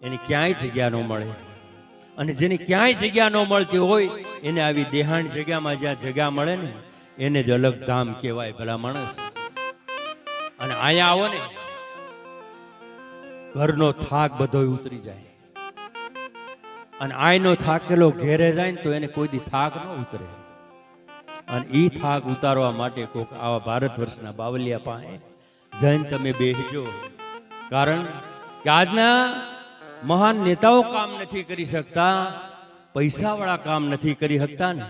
એની ક્યાંય જગ્યા ન મળે. અને જેની ક્યાંય જગ્યા ન મળતી હોય એને આવી દેહાણ જગ્યામાં જ્યાં જગ્યા મળે ને એને જ અલગ ધામ કહેવાય ભલા માણસ. અને અહીંયા આવો ને ઘરનો થાક બધો ઉતરી જાય. અને આયનો થાકેલો ઘેરે જાય ને તો એને કોઈ દી થાક ન ઉતરે. અને ઈ થાક ઉતારવા માટે કોક આવા ભારત વર્ષના બાવલિયા પાસે જઈને તમે બેસજો. કારણ કે આજના મહાન નેતાઓ કામ નથી કરી શકતા, પૈસાવાળા કામ નથી કરી શકતા ને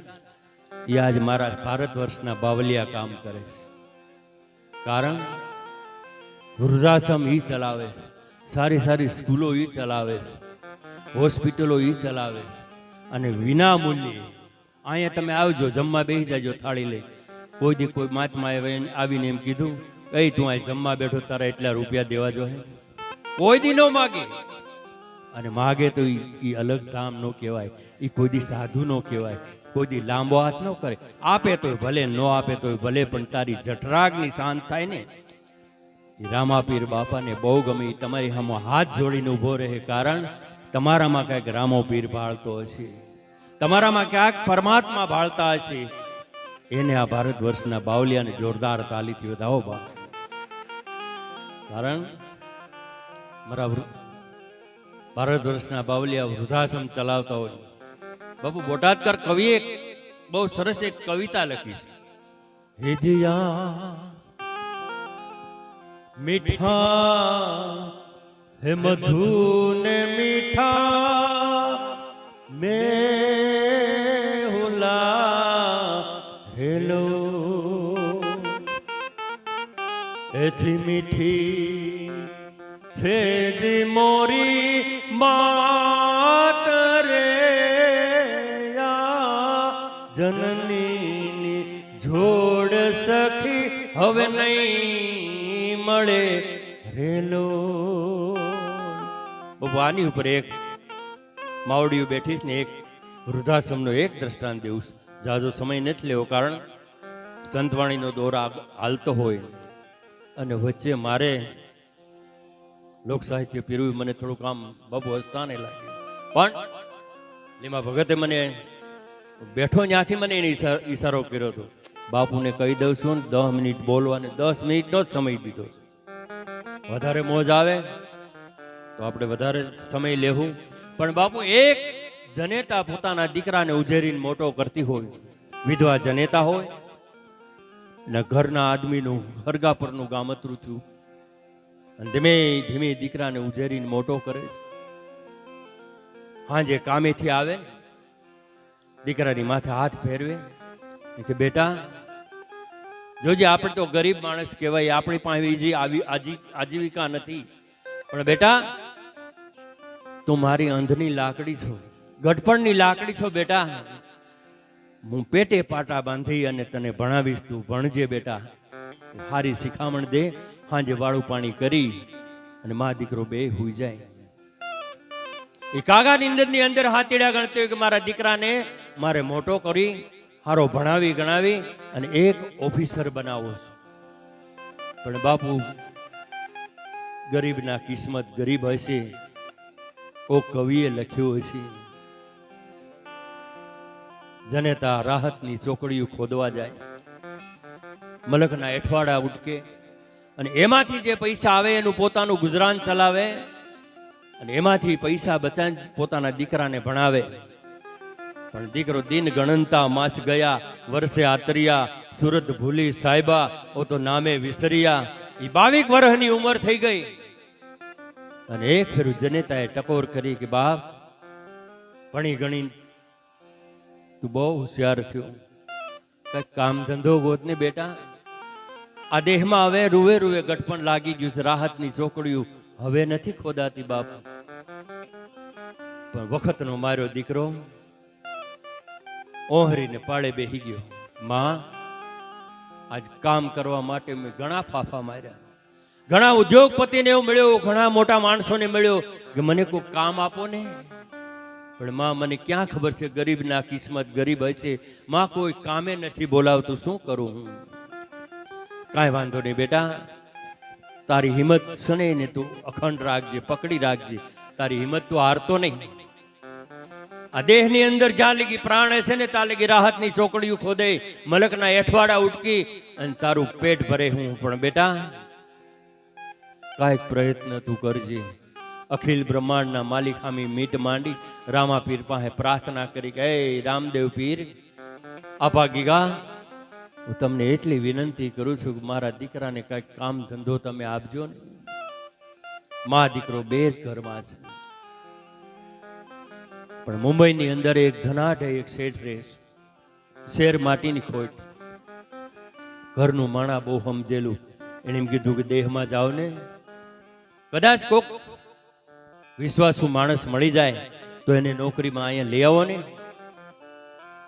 એ આજ મારા ભારત વર્ષના બાવલિયા કામ કરે છે. કારણ વૃદ્ધાશ્રમ ઈ ચલાવે છે, સારી સારી સ્કૂલો ઈ ચલાવે છે, હોસ્પિટલો ઈ ચલાવે છે. અને વિના મૂલ્યે અહીંયા તમે આવજો, જમવા બેસી જાજો થાળી લઈ. કોઈ દી કોઈ મહાત્માએ આવીને એમ કીધું કઈ તું આ જમવા બેઠો તારા એટલા રૂપિયા દેવા જોઈએ? કોઈ દી ન માગે. અને માગે તો એ અલગ ધામ નો કહેવાય, એ કોઈ દી સાધુ નો કહેવાય, કોઈ દી લાંબો હાથ ન કરે. આપે તો ભલે, ન આપે તો ભલે, પણ તારી જઠરાગની શાંત થાય ને એ રામાપીર બાપાને બહુ ગમે. તમારી સામે હાથ જોડીને ઊભો રહે. કારણ તમારામાં ક્યાંક રામો પીર ભાળતો હશે, તમારામાં ક્યાંક પરમાત્મા ભાળતા હશે. એને આ ભારત વર્ષના બાવલિયાને જોરદાર તાલીથી વધાવો બા. કારણ મારા ભારત વર્ષના બાવલિયા વૃદ્ધાશ્રમ ચલાવતા હોય. બાપુ બોટાદકર કવિએ બહુ સરસ એક કવિતા લખી છે. હેજિયા મીઠા હે મધુ ને મીઠા મેં હુલા હેલો એથી મીઠી છે જી મોરી માત રે જનની જોડ સખી હવે નહીં મળે રેલો. આની ઉપર એક માવડીઓ બેઠી ને એક વૃદ્ધાશ્રમનો એક દ્રષ્ટાંત દેવું. જાજો સમય નથી લેવો, કારણ સંતવાણીનો દોર હાલતો હોય અને વચ્ચે મારે લોક સાહિત્ય પીરવું મને થોડું કામ બાપુ હસતા ને લાગ્યું. પણ લીમા ભગતે મને બેઠો ત્યાંથી મને એને ઈશારો કર્યો હતો. બાપુને કહી દઉં છું 10 મિનિટ બોલવાને 10 મિનિટનો જ સમય દીધો. વધારે મોજ આવે તો આપણે વધારે સમય લેવું. પણ બાપુ એક જનેતા પોતાના દીકરાને ઉજેરીને મોટો કરતી હોય, વિધવા જનેતા હોય ને ઘરના આદમીનું હરગાપરનું ગામતરું થયું અને ધીમે ધીમે દીકરાને ઉજેરીને મોટો કરે છે. હાજે કામેથી આવે, દીકરાની માથે હાથ ફેરવે કે બેટા જોજે, આપણે તો ગરીબ માણસ કહેવાય, આપણી પાસે આજીવિકા નથી, પણ બેટા તું મારી અંધની લાકડી છો, ગઢપણની લાકડી છો બેટા. હું પેટે પાટા બાંધી અને તને ભણાવીશ, તું ભણજે બેટા. હારી શિખામણ દે. હાંજે વાળું પાણી કરી અને મા દીકરો બે હુઈ જાય. એ કાગા નિંદરની અંદર હાથીડા ગણતો હોય કે મારા દીકરાને મારે મોટો કરી હારો ભણાવી ગણાવી અને એક ઓફિસર બનાવો છું. પણ બાપુ ગરીબના કિસ્મત ગરીબ હશે. ઓ કવિએ લખ્યું હશે, જનેતા રાહતની ચોકડીઓ ખોદવા જાય, મલકના એઠવાડા ઉટકે અને એમાંથી જે પૈસા આવે એનું પોતાનું ગુજરાન ચલાવે અને એમાંથી પૈસા બચાવી પોતાના દીકરાને ભણાવે. પણ દીકરો દિન ગણનતા માસ ગયા, વર્ષે આતરિયા, સુરત ભૂલી સાહેબા ઓ તો નામે વિસરિયા. એ 22 વર્ષની ઉંમર થઈ ગઈ અને એક ફેરું જનેતાએ ટકોર કરી કે બાપ ભણી ગણી તું બહુ હોશિયાર થયો, કઈક કામ ધંધો ગોત ને બેટા. આ દેહમાં હવે રૂવે રૂવે ગઠપણ લાગી ગયું છે, રાહતની ચોકડીઓ હવે નથી ખોદાતી બાપ. પણ વખતનો માર્યો દીકરો ઓહરીને પાળે બેસી ગયો. માં આજ કામ કરવા માટે મેં ઘણા ફાફા માર્યા, ઘણા ઉદ્યોગપતિને એવું મળ્યો, ઘણા મોટા માણસોને મળ્યો કે મને કોઈ કામ આપો ને. પણ માં મને ક્યાં ખબર છે ગરીબના કિસ્મત ગરીબ હશે. માં કોઈ કામે નથી બોલાવતું, શું કરું હું? કાંઈ વાંધો નહીં બેટા, તારી હિંમત સને ને તું અખંડ રાખજે, પકડી રાખજે. તારી હિંમત તો હારતો નહીં. આ દેહની અંદર જ્યાં લગી પ્રાણ છે ને ત્યાં લગી રાહતની ચોકડીઓ ખોદે, મલકના એઠવાડા ઉટકી અને તારું પેટ ભરે. હું પણ બેટા કાંઈક પ્રયત્ન તું કરજે. અખિલ બ્રહ્માંડના માલિક હામી મીટ માંડી રામા પીર પાસે પ્રાર્થના કરી કે હે રામદેવ પીર, અભાગીગા, હું તમને એટલી વિનંતી કરું છું કે મારા દીકરાને કાંઈક કામ ધંધો તમે આપજો ને. મા દીકરો બે જ ઘરમાં છે, પણ મુંબઈની અંદર એક ધનાઢ એક શેઠ રહે, શેર માટીની ખોટ. ઘરનું માણા બહુ સમજેલું. એને એમ કીધું કે દેહમાં જાઓ ને, કદાચ કોક વિશ્વાસુ માણસ મળી જાય તો એને નોકરીમાં અહીંયા લઈ આવો ને.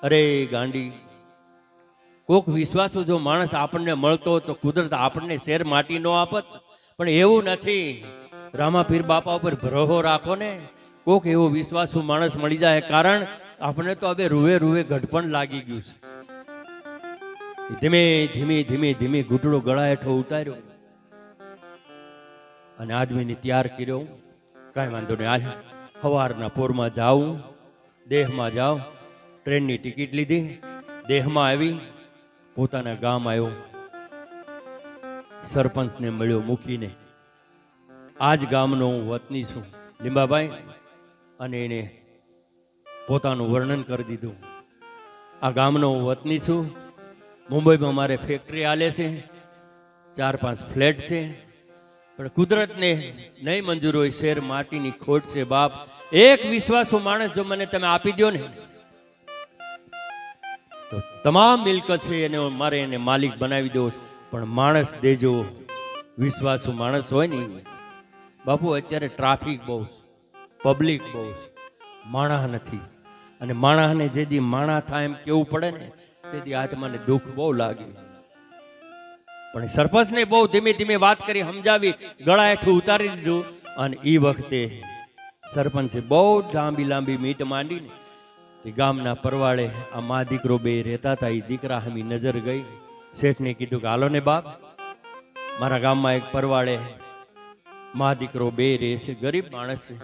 અરે ગાંડી, કોક વિશ્વાસુ જો માણસ આપણને મળતો તો કુદરત આપણને શેર માટી નો આપત. પણ એવું નથી. રામાપીર બાપા ઉપર ભરોસો રાખો ને, કોક એવો વિશ્વાસુ માણસ મળી જાય. કારણ આપણે તો હવે રૂવે રૂવે ઘડપણ લાગી ગયું છે. ધીમે ધીમે ધીમે ધીમે ઘૂંટડો ગળા હેઠો ઉતાર્યો અને આદમીને તૈયાર કર્યો. કાંઈ વાંધો નહીં, આ સવારના પોરમાં જાઉં, દેહમાં જાઉં. ટ્રેનની ટિકિટ લીધી, દેહમાં આવી, પોતાના ગામ આવ્યો. સરપંચને મળ્યો મૂકીને. આજ ગામનો હું વતની છું, લીંબાભાઈ. અને એને પોતાનું વર્ણન કરી દીધું. આ ગામનો હું વતની છું. મુંબઈમાં મારે ફેક્ટરી આલે છે, 4-5 ફ્લેટ છે, પણ કુદરતને નહીં મંજૂર હોય, શેર માટીની ખોટ છે. બાપ, એક વિશ્વાસુ માણસ જો મને તમે આપી દો ને તો તમામ મિલકત છે એને મારે એને માલિક બનાવી દેવો છે. પણ માણસ દેજો, વિશ્વાસુ માણસ હોય ને. બાપુ, અત્યારે ટ્રાફિક બહુ છે, પબ્લિક બહુ છે, માણસ નથી. અને માણસને જેથી માણસ થાય એમ કેવું પડે ને, તેથી આત્માને દુઃખ બહુ લાગે. પણ સરપંચને બહુ ધીમે ધીમે વાત કરી, સમજાવી, ગળા હેઠું ઉતારી દીધું. અને એ વખતે સરપંચે બહુ લાંબી લાંબી મીટ માંડીને તે ગામના પરવાળે આ મા દીકરો બે રહેતા હતા. એ દીકરા હમી નજર ગઈ. શેઠને કીધું કે હાલો ને બાપ, મારા ગામમાં એક પરવાળે મા દીકરો બે રહે છે, ગરીબ માણસ છે,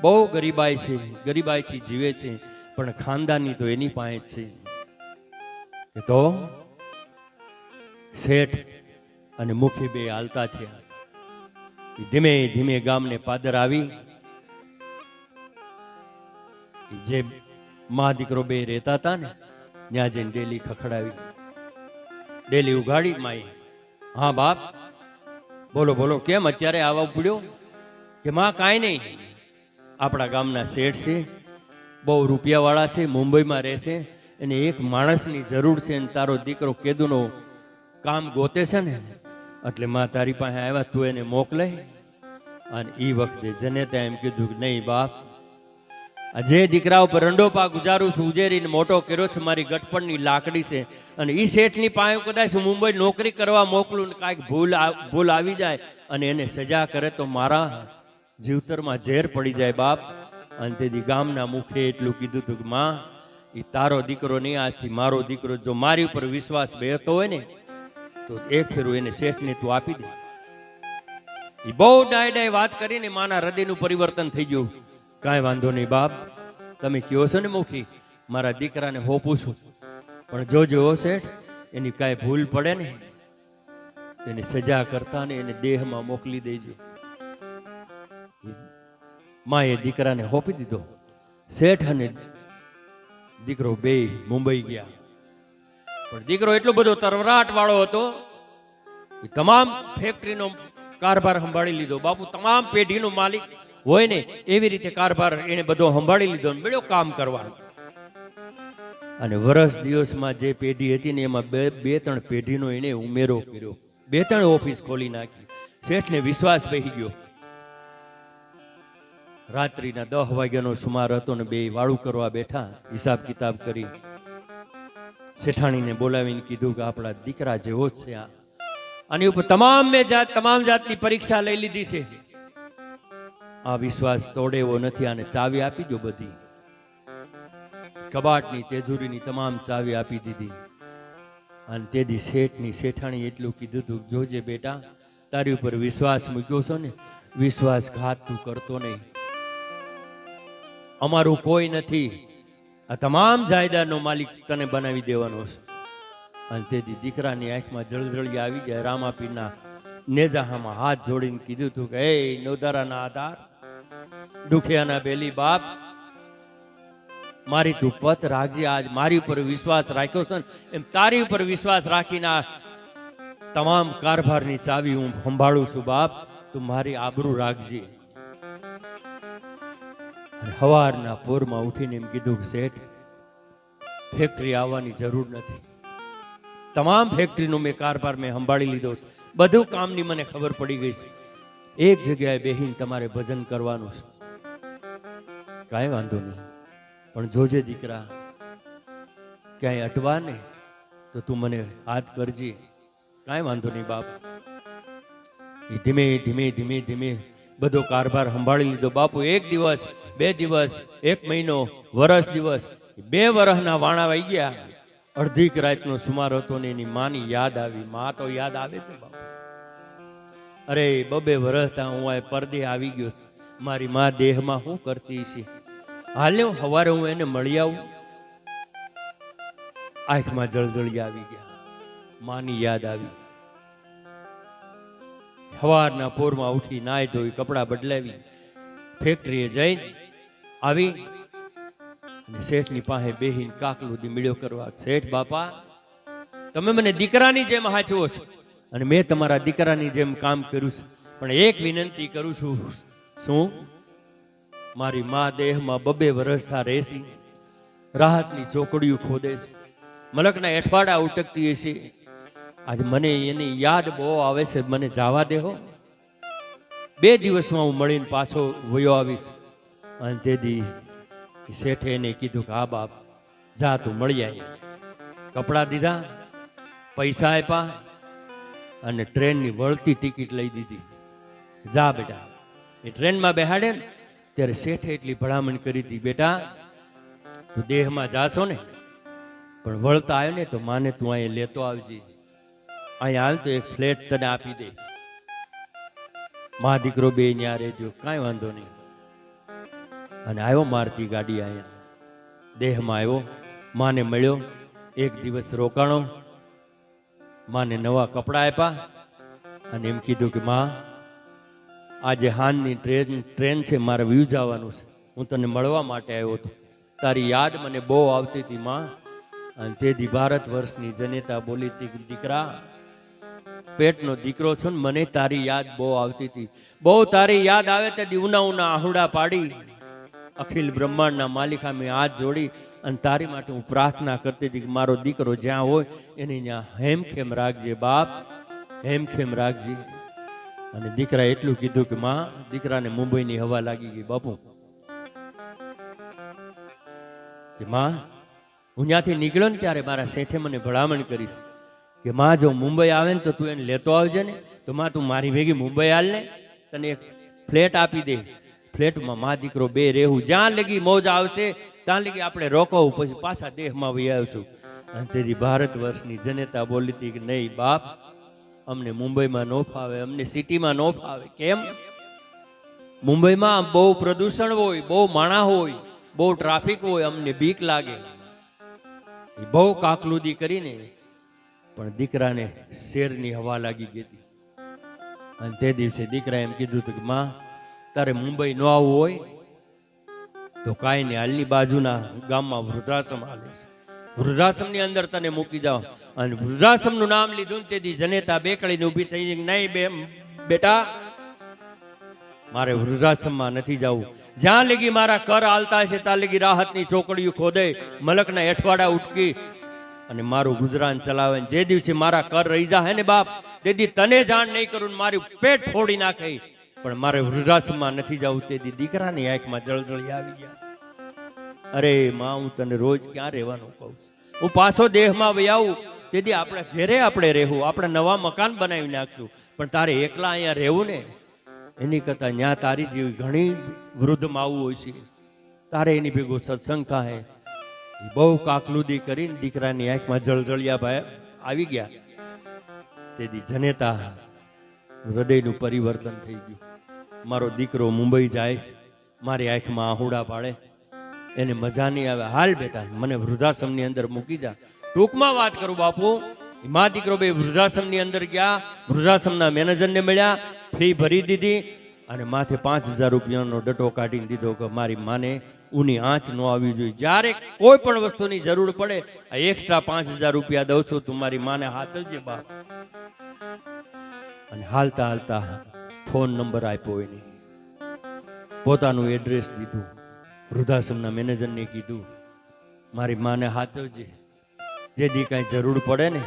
બહુ ગરીબાઈ છે, ગરીબાઈથી જીવે છે, પણ ખાનદાની તો એની પાસે છે. તો શેઠ અને મુખી બે હાલતા થયા. ધીમે ધીમે ગામને પાદર આવી. જે મા દીકરો બે રહેતા હતા ને ત્યાં જઈને ડેલી ખખડાવી, ડેલી ઉગાડી. માઈ, હા બાપ, બોલો બોલો, કેમ અત્યારે આવવા પડ્યો? કે માં કાંઈ નહીં, આપણા ગામના શેઠ છે, બહુ રૂપિયાવાળા છે, મુંબઈમાં રહે છે, એને એક માણસની જરૂર છે, અને તારો દીકરો કેદુનો કામ ગોતે છે ને, એટલે માં તારી પાસે આવ્યા, તું એને મોકલે. અને એ વખતે જનેતા એમ કીધું કે નહીં બાપ, જે દીકરા ઉપર રંડોપા ગુજારું છું, ઉજેરીને મોટો કર્યો છે, મારી ગટપણની લાકડી છે. અને એ શેઠની પાસે કદાચ મુંબઈ નોકરી કરવા મોકલું ને કાંઈક ભૂલ આવી જાય અને એને સજા કરે તો મારા જીવતરમાં ઝેર પડી જાય બાપ. અને તેથી ગામના મુખે એટલું કીધું હતું કે માં, એ તારો દીકરો નહીં, આજથી મારો દીકરો. જો મારી ઉપર વિશ્વાસ બેસતો હોય ને તો એક ફેરું એને શેઠને તું આપી દે. એ બહુ ડાય ડાય વાત કરીને માના હૃદયનું પરિવર્તન થઈ ગયું. કાંઈ વાંધો નહીં બાપ, તમે કહો છો ને મુખી, મારા દીકરાને હોપું છું, પણ જોજો શેઠ, એની કાંઈ ભૂલ પડે ને એને સજા કરતા ને એને દેહમાં મોકલી દેજો. માએ દીકરાને હોપી દીધો. શેઠ અને દીકરો બે મુંબઈ ગયા. પણ દીકરો એટલો બધો તરવરાટ વાળો હતો, એ તમામ ફેક્ટરીનો કારભાર સંભાળી લીધો. બાપુ, તમામ પેઢીનો માલિક હોય ને એવી રીતે કારભાર એને બધો સંભાળી લીધો ને બેડો કામ કરવા. અને વર્ષ દિવસમાં જે પેઢી હતી ને એમાં બે ત્રણ પેઢીનો એને ઉમેરો કર્યો. 2-3 ઓફિસ ખોલી નાખી. શેઠને વિશ્વાસ બેસી ગયો. રાત્રિના 10 વાગ્યાનો સુમાર હતો ને બે વાળું કરવા બેઠા, હિસાબ કિતાબ કરી. શેઠાણીને બોલાવીને કીધું કે આપણા દીકરા જેવો જ છે, આની ઉપર તમામ જાતની પરીક્ષા લઈ લીધી છે, આ વિશ્વાસ તોડે એવો નથી, આને ચાવી આપી દો. બધી કબાટની તેજુરીની તમામ ચાવી આપી દીધી. અને તેથી શેઠની શેઠાણી એટલું કીધું તું, જોજે બેટા, તારી ઉપર વિશ્વાસ મૂક્યો છો ને, વિશ્વાસઘાત તું કરતો નહીં. અમારું કોઈ નથી, આ તમામ જાયદાદનો માલિક તને બનાવી દેવાનો છે. અને તેથી દીકરાની આંખમાં જળજળી આવી ગયા. રામાપીરના નેજાહામાં હાથ જોડીને કીધું હતું કે એ નોધારાના આધાર, દુખિયાના બેલી બાપ, મારી તું પત રાખજે. આજ મારી ઉપર વિશ્વાસ રાખ્યો છે ને એમ તારી ઉપર વિશ્વાસ રાખીને આ તમામ કારભારની ચાવી હું સંભાળું છું બાપ, તું મારી આબરૂ રાખજે. સવારના પોરમાં ઉઠીને એમ કીધું કે શેઠ, ફેક્ટરી આવવાની જરૂર નથી, તમામ ફેક્ટરીનો મેં કારભાર મેં સંભાળી લીધો છે, બધું કામની મને ખબર પડી ગઈ છે. એક જગ્યાએ બેહીને તમારે ભજન કરવાનું છે. કાંઈ વાંધો નહીં, પણ જોજે દીકરા, ક્યાંય અટવા ને તો તું મને હાથ કરજે. કાંઈ વાંધો નહીં બાપ. એ ધીમે ધીમે ધીમે ધીમે બધો કારભાર સંભાળી લીધો. બાપુ 1 દિવસ 2 દિવસ 1 મહિનો વરસ દિવસ 2 વર્ષના વાણા વાઈ ગયા. અડધીક રાતનો સુમાર હતો ને એની માની યાદ આવી. માં તો યાદ આવે છે બાપુ. અરે 2 વર્ષ હું આ પરદે આવી ગયો, મારી માં દેહમાં શું કરતી છે, હાલે સવારે હું એને મળી આવું. આંખમાં જળજળી આવી ગયા, માની યાદ આવી. સવારના પોરમાં ઉઠી નાઈ ધોઈ કપડાં બદલાવી ફેક્ટરીએ જઈને આવી અને શેઠની પાસે બેહીને કાકલુદી મળ્યો કરવા. શેઠ બાપા, તમે મને દીકરાની જેમ હાચવો છો અને મેં તમારા દીકરાની જેમ કામ કર્યું છે, પણ એક વિનંતી કરું છું. શું? મારી મા દેહમાં 2 વર્ષ થા રહેશી, રાહતની ચોકડીઓ ખોદે છે, મલકના એઠવાડા ઉટકતી હશે. આજે મને એની યાદ બહુ આવે છે, મને જવા દેહો. 2 દિવસમાં હું મળીને પાછો વયો આવીશ. અને તેથી શેઠે એને કીધું કે હા બાપ, જા તું મળી આવી. કપડાં દીધા, પૈસા આપ્યા અને ટ્રેનની વળતી ટિકિટ લઈ દીધી. જા બેટા. એ ટ્રેનમાં બેહાડે ને ત્યારે શેઠે એટલી ભલામણ કરી હતી, બેટા તું દેહમાં જાશો ને પણ વળતા આવ્યો ને તો માને તું અહીંયા લેતો આવજે. અહીંયા આવે તો એક ફ્લેટ તને આપી દે, મા દીકરો બે ન્યા રહેજો, કાંઈ વાંધો નહીં. અને આવ્યો મારતી ગાડી, અહીંયા દેહમાં આવ્યો, માને મળ્યો, 1 દિવસ રોકાણો, માને નવા કપડાં આપ્યા અને એમ કીધું કે માં, આજે હાનની ટ્રેન છે, મારે વ્યુ જવાનું છે, હું તને મળવા માટે આવ્યો હતો, તારી યાદ મને બહુ આવતી હતી માં. અને તેથી ભારત વર્ષની જનેતા બોલી હતી, દીકરા પેટનો દીકરો છો ને, મને તારી યાદ બહુ આવતી હતી, બહુ તારી યાદ આવે તે દીવના ઉના આહુડા પાડી અખિલ બ્રહ્માંડના માલિકા મેં હાથ જોડી અને તારી માટે હું પ્રાર્થના કરતી હતી કે મારો દીકરો જ્યાં હોય એને ત્યાં હેમખેમ રાખજે બાપ, હેમખેમ રાખજે. અને દીકરા એટલું કીધું કે માં, દીકરાને મુંબઈની હવા લાગી ગઈ બાપુ. કે માં, હું ત્યાંથી નીકળ્યો ને ત્યારે મારા શેઠે મને ભલામણ કરીશ કે માં જો મુંબઈ આવે ને તો તું એને લેતો આવજે ને. તો માં તું મારી ભેગી મુંબઈ હાલ ને, તને એક ફ્લેટ આપી દે, ફ્લેટમાં મા દીકરો 2 રહેવું, જ્યાં લગી મોજ આવશે ત્યાં લગી આપણે રોકવું, પછી પાછા દેહમાં વહી આવશું. અને તેથી ભારત વર્ષની જનતા બોલી હતી કે નહીં બાપ, અમને મુંબઈમાં ન ફાવે, અમને સિટીમાં ન ફાવે. કેમ? મુંબઈમાં બહુ પ્રદૂષણ હોય, બહુ માણા હોય, બહુ ટ્રાફિક હોય, અમને બીક લાગે. બહુ કાકલુદી કરીને પણ દીકરાને શેરની હવા લાગી ગઈ હતી. અને તે દિવસે દીકરા એમ કીધું હતું કે માં, તારે મુંબઈ ન આવવું હોય તો કાંઈ નહીં, હાલની બાજુના ગામમાં વૃદ્ધાશ્રમ હાલે છે, વૃદ્ધાશ્રમની અંદર તને મૂકી જાઓ. અને વૃદ્ધાશ્રમનું નામ લીધું ને તેથી જનેતા બેકળીને ઊભી થઈ, નહીં બેટા, મારે વૃદ્ધાશ્રમમાં નથી જવું, જ્યાં લગી મારા કર હાલતા છે ત્યાં લગી રાહતની ચોકડીઓ ખોદે, મલકના એઠવાડા ઉટકી અને મારું ગુજરાન ચલાવે. જે દિવસે મારા કર રહી જાય ને બાપ, તેથી તને જાણ નહીં કરું, મારું પેટ ફોડી નાખે, પણ મારે વૃદ્ધાશ્રમમાં નથી જવું. તેથી દીકરાની આંખમાં જળજળી આવી ગયા. અરે માં, હું તને રોજ ક્યાં રહેવાનું કહું છું, હું પાછો દેહમાં વહી આવું, તેથી આપણે ઘેરે આપણે રહેવું, આપણે નવા મકાન બનાવી નાખશું, પણ તારે એકલા અહીંયા રહેવું ને, એની કરતા ત્યાં તારી જેવી ઘણી વૃદ્ધ માવું હોય છે, તારે એની ભેગો સત્સંગ થાય. બહુ કાકલુદી કરીને દીકરાની આંખમાં જળજળિયા ભાઈ આવી ગયા. તેથી જનેતા હૃદયનું પરિવર્તન થઈ ગયું. મારો દીકરો મુંબઈ જાય છે, મારી આંખમાં આહુડા પાડે, એને મજા નહીં આવે. હાલ બેટા મને વૃદ્ધાશ્રમની અંદર મૂકી જા. ટૂંકમાં વાત કરું બાપુ, મા દીકરો બે વૃદ્ધાશ્રમની અંદર ગયા, વૃદ્ધાશ્રમના મેનેજરને મળ્યા, ફી ભરી દીધી અને માથે 5000 રૂપિયાનો ડટો કાઢીને દીધો કે મારી માને ઊની આંચ ન આવી જોઈએ. જ્યારે કોઈ પણ વસ્તુની જરૂર પડે આ એક્સ્ટ્રા 5000 રૂપિયા દઉં છું, તું મારી માને હાચવજે બાપ. અને હાલતા હાલતા ફોન નંબર આપ્યો એને, પોતાનું એડ્રેસ દીધું, વૃદ્ધાશ્રમના મેનેજરને કીધું મારી માને હાચવજે, જે દી કાંઈ જરૂર પડે ને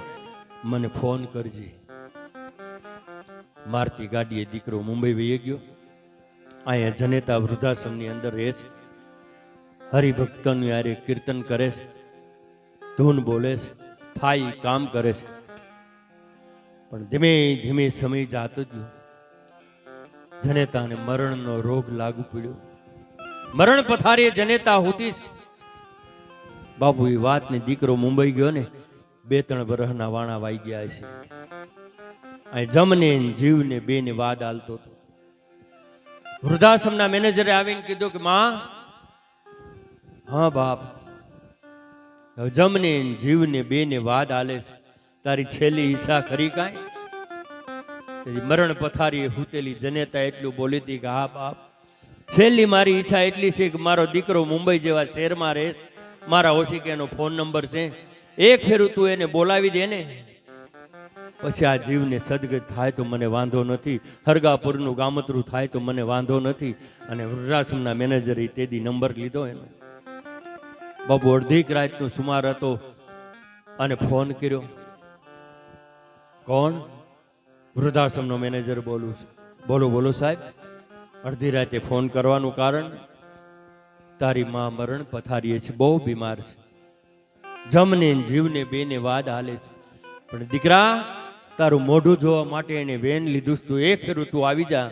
મને ફોન કરજે. મારતી ગાડીએ દીકરો મુંબઈ વહી ગયો. અહીંયા જનેતા વૃદ્ધાશ્રમની અંદર રહે છે, હરિભક્તનું યારે કીર્તન કરે છે, ધૂન બોલે છે, થાય કામ કરે છે. પણ ધીમે ધીમે સમય જાતો ગયો. જનેતાને મરણનો રોગ લાગુ પડ્યો. મરણ પથારીએ જનેતા હોતી બાપુ. એ વાતને દીકરો મુંબઈ ગયો ને 2-3 વર્ષના વાણા વાઈ ગયા છે. આ જમને જીવને બેને વાદ હાલતો હતો. વૃદ્ધાશ્રમના મેનેજરે આવીને કીધું કે માં, હા બાપ, જમને જીવને બેને વાદ હાલે છે, તારી છેલ્લી ઈચ્છા ખરી કાંઈ? મરણ પથારીએ હુતેલી જનેતા એટલું બોલી હતી કે હા બાપ, છેલ્લી મારી ઈચ્છા એટલી છે કે મારો દીકરો મુંબઈ જેવા શહેરમાં રહે, મારા ઓશિકાનો ફોન નંબર છે, એક ફેરું તું એને બોલાવી દે ને, પછી આ જીવને સદગત થાય તો મને વાંધો નથી, હરગાપુરનું ગામતરું થાય તો મને વાંધો નથી. અને વૃદ્ધાશ્રમના મેનેજરે તેદી નંબર લીધો એનો. બાબુ અડધી રાતનો સુમાર હતો અને ફોન કર્યો. કોણ? વૃદ્ધાશ્રમનો મેનેજર બોલું છું. બોલો બોલો સાહેબ. અડધી રાતે ફોન કરવાનું કારણ? તારી માં મરણ પથારીએ છે, બહુ બીમાર છે, જમને જીવને બેને વાદ હાલે છે, પણ દીકરા તારું મોઢું જોવા માટે એને વેન લીધું, તું એક ફેરું તું આવી જા.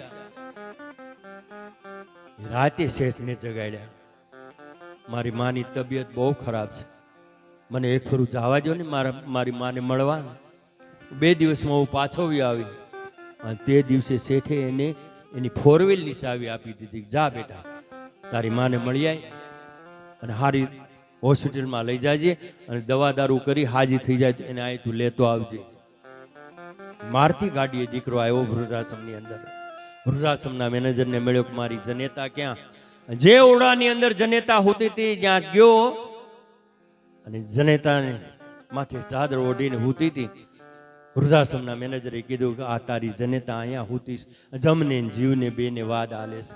રાતે શેઠને જગાડ્યા. મારી માની તબિયત બહુ ખરાબ છે, મને એક ફેરું જવા દો ને મારી માને મળવા. 2 દિવસમાં હું પાછો આવી. અને તે દિવસે શેઠે એને એની 4-વ્હીલની ચાવી આપી દીધી. જા બેટા, તારી માને મળી આવી અને હારી હોસ્પિટલમાં લઈ જાજે અને દવા દારૂ કરી હાજી થઈ જાય તો એને અહીં તું લેતો આવજે. મારતી ગાડીએ દીકરો આવ્યો વૃદ્ધાશ્રમની અંદર. વૃદ્ધાશ્રમના મેનેજરને મળ્યો કે મારી જનેતા ક્યાં? જે ઓરડાની અંદર જનેતા હોતી હતી ત્યાં ગયો અને જનેતાને માથે ચાદર ઓઢીને હોતી હતી. વૃદ્ધાશ્રમના મેનેજરે કીધું કે આ તારી જનેતા અહીંયા હોતી, જમને જીવને બેને વાદ હાલે છે.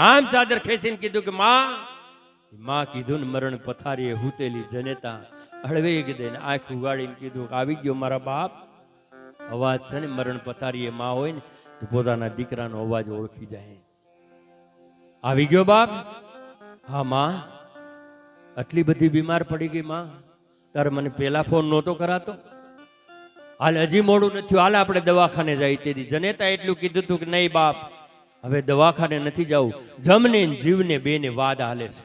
આમ ચાદર ખેંચીને કીધું કે માં કીધું ને મરણ પથારીએ હુતેલી જનેતા હળવે દઈને આંખ ઉગાડીને કીધું કે આવી ગયો મારા બાપ. અવાજ છે ને, મરણ પથારીએ માં હોય ને તો પોતાના દીકરાનો અવાજ ઓળખી જાય. આવી ગયો બાપ? હા માં, આટલી બધી બીમાર પડી ગઈ માં, તારે મને પેલા ફોન નહોતો કરાતો? હાલ હજી મોડું નથી, હાલ આપણે દવાખાને જાય. તેથી જનેતા એટલું કીધું હતું કે નહીં બાપ, હવે દવાખાને નથી જવું, જમને જીવને બેને વાદ હાલે છે.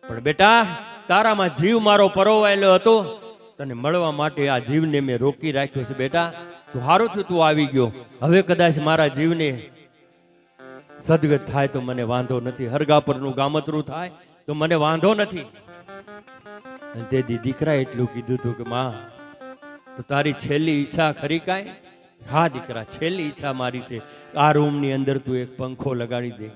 પણ બેટા તારામાં જીવ મારો પરોવાયેલો હતો, તને મળવા માટે આ જીવને મેં રોકી રાખ્યો છે. બેટા તું હારું થયું તું આવી ગયો. હવે કદાચ મારા જીવને સદગત થાય તો મને વાંધો નથી, હરગાપરનું ગામતરું થાય તો મને વાંધો નથી. અને તેથી દીકરા એટલું કીધું હતું કે માં, તો તારી છેલ્લી ઈચ્છા ખરી કાંઈ? હા દીકરા, છેલ્લી ઈચ્છા મારી છે, આ રૂમની અંદર તું એક પંખો લગાડી દે.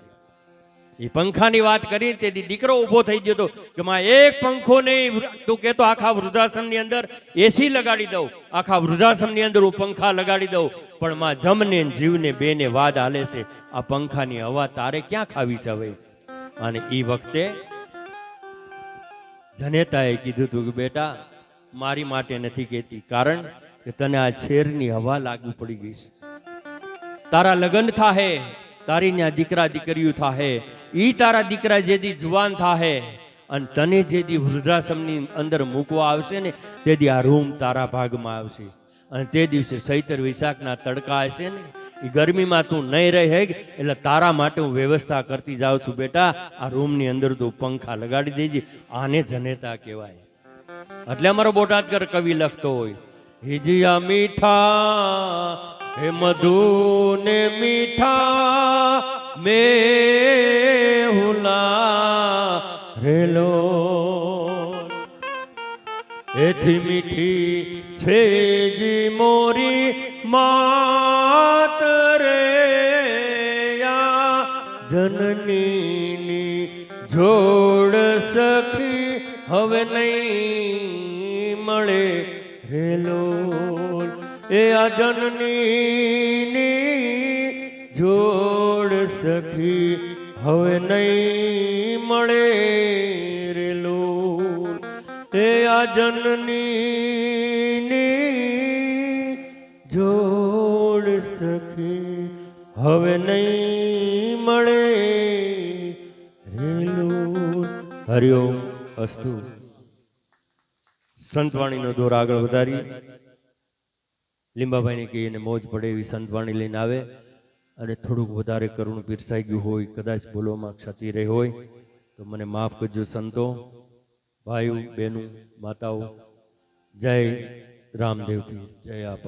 એ પંખાની વાત કરી તેથી દીકરો ઉભો થઈ ગયો હતો કે માં એક પંખો નહીં, તું કહેતો આખા વૃદ્ધાશ્રમની અંદર એસી લગાડી દઉં, આખા વૃદ્ધાશ્રમની અંદર હું પંખા લગાડી દઉં, પણ માં જમને જીવને બેને વાદ હાલે છે, આ પંખાની હવા તારે ક્યાં ખાવી છે હવે? અને એ વખતે જનેતાએ કીધું હતું કે બેટા મારી માટે નથી કહેતી, કારણ કે તને આ શેરની હવા લાગુ પડી ગઈ છે. તારા લગ્ન થાહે, તારી ત્યાં દીકરા દીકરીઓ થાહે, ઈ તારા દીકરા જેદી જુવાન થાહે અને તને જેદી વૃદ્ધાશ્રમની અંદર મૂકવા આવશે ને તેદી આ રૂમ તારા ભાગમાં આવશે. અને તે દિવસે ચૈત્ર વૈશાખના તડકા હશે ને, એ ગરમીમાં તું નહીં રહે, એટલે તારા માટે હું વ્યવસ્થા કરતી જાઉં છું. બેટા આ રૂમની અંદર તું પંખા લગાડી દેજે. આને જનેતા કહેવાય. એટલે અમારો બોટાદકર કવિ લખતો હોય, હિજિયા મીઠા હે મધુ ને મીઠા મેહુલા એથી મીઠી છે જી મોરી માત રે જનનીની જોડ સખી હવે નહીં મળે રે લોલ એ આ જનનીની જોડ સખી હવે નહીં મળે રે લોલ એ આ જનનીની જોડ સખી હવે નહીં મળે રેલું. હરિઓમ અસ્તુ. સંતવાણીનો દોર આગળ વધારી લીંબાભાઈને કહીને મોજ પડે એવી સંતવાણી લઈને આવે અને થોડુંક વધારે કરુણ પીરસાઈ ગયું હોય, કદાચ બોલવામાં ક્ષતિ રહી હોય તો મને માફ કરજો સંતો, ભાઈઓ, બહેનો, માતાઓ. જય રામદેવજી, જય આપ.